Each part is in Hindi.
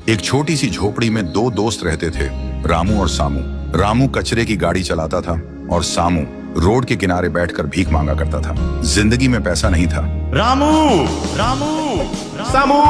एक छोटी सी झोपड़ी में दो दोस्त रहते थे, रामू और सामू। रामू कचरे की गाड़ी चलाता था और सामू रोड के किनारे बैठकर भीख मांगा करता था। जिंदगी में पैसा नहीं था। रामू रामू सामू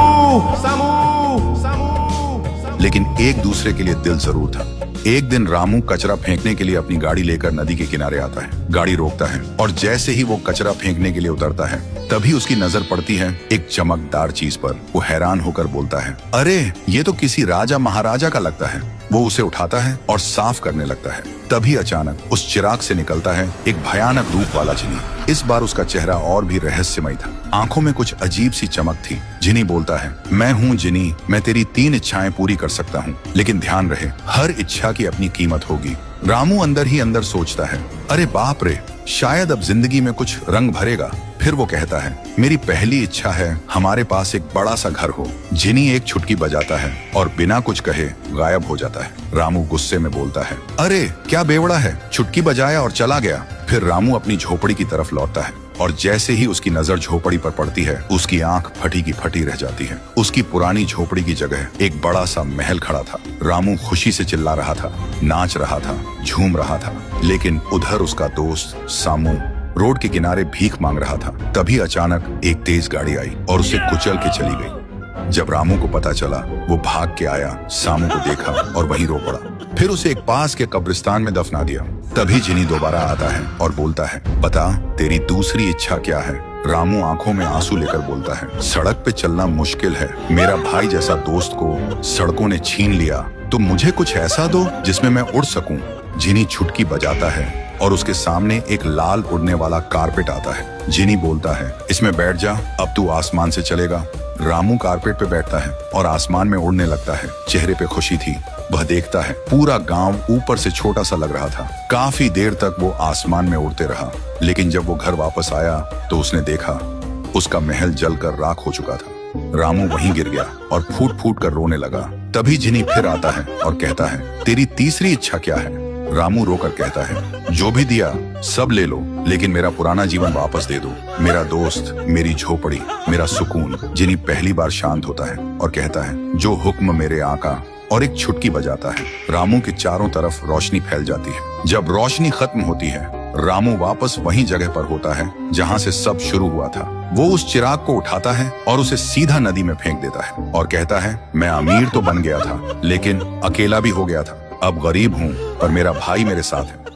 सामू सामू। लेकिन एक दूसरे के लिए दिल जरूर था। एक दिन रामू कचरा फेंकने के लिए अपनी गाड़ी लेकर नदी के किनारे आता है। गाड़ी रोकता है और जैसे ही वो कचरा फेंकने के लिए उतरता है, तभी उसकी नजर पड़ती है एक चमकदार चीज पर। वो हैरान होकर बोलता है, अरे ये तो किसी राजा महाराजा का लगता है। वो उसे उठाता है और साफ करने लगता है। तभी अचानक उस चिराग से निकलता है एक भयानक रूप वाला जिनी। इस बार उसका चेहरा और भी रहस्यमय था। आंखों में कुछ अजीब सी चमक थी। जिनी बोलता है, मैं हूँ जिनी, मैं तेरी 3 इच्छाएं पूरी कर सकता हूँ, लेकिन ध्यान रहे हर इच्छा की अपनी कीमत होगी। रामू अंदर ही अंदर सोचता है, अरे बाप रे, शायद अब जिंदगी में कुछ रंग भरेगा। फिर वो कहता है, मेरी पहली इच्छा है हमारे पास एक बड़ा सा घर हो। जिनी एक छुटकी बजाता है और बिना कुछ कहे गायब हो जाता है। रामू गुस्से में बोलता है, अरे क्या बेवड़ा है, छुटकी बजाया और चला गया। फिर रामू अपनी झोपड़ी की तरफ लौटता है और जैसे ही उसकी नजर झोपड़ी पर पड़ती है, उसकी आंख फटी की फटी रह जाती है। उसकी पुरानी झोपड़ी की जगह एक बड़ा सा महल खड़ा था। रामू खुशी से चिल्ला रहा था, नाच रहा था, झूम रहा था, लेकिन उधर उसका दोस्त सामू रोड के किनारे भीख मांग रहा था। तभी अचानक एक तेज गाड़ी आई और उसे कुचल के चली गई। जब रामू को पता चला, वो भाग के आया, सामू को देखा और वहीं रो पड़ा। फिर उसे एक पास के कब्रिस्तान में दफना दिया। तभी जिनी दोबारा आता है और बोलता है, बता तेरी दूसरी इच्छा क्या है। रामू आंखों में आंसू लेकर बोलता है, सड़क पे चलना मुश्किल है। मेरा भाई जैसा दोस्त को सड़कों ने छीन लिया, तो मुझे कुछ ऐसा दो जिसमें मैं उड़ सकूं। जिनी छुटकी बजाता है और उसके सामने एक लाल उड़ने वाला कारपेट आता है। जिनी बोलता है, इसमें बैठ जा, अब तू आसमान से चलेगा। रामू कारपेट पे बैठता है और आसमान में उड़ने लगता है। चेहरे पे खुशी थी। वह देखता है पूरा गांव ऊपर से छोटा सा लग रहा था। काफी देर तक वो आसमान में उड़ते रहा, लेकिन जब वो घर वापस आया तो उसने देखा उसका महल जलकर राख हो चुका था। रामू वहीं गिर गया और फूट फूट कर रोने लगा। तभी जिनी फिर आता है और कहता है, तेरी तीसरी इच्छा क्या है। रामू रोकर कहता है, जो भी दिया सब ले लो, लेकिन मेरा पुराना जीवन वापस दे दो। मेरा दोस्त, मेरी झोपड़ी, मेरा सुकून। जिनी पहली बार शांत होता है और कहता है, जो हुक्म मेरे आका, और एक छुटकी बजाता है। रामू के चारों तरफ रोशनी फैल जाती है। जब रोशनी खत्म होती है, रामू वापस वही जगह पर होता है जहाँ से सब शुरू हुआ था। वो उस चिराग को उठाता है और उसे सीधा नदी में फेंक देता है और कहता है, मैं अमीर तो बन गया था, लेकिन अकेला भी हो गया था। अब गरीब हूँ पर मेरा भाई मेरे साथ है।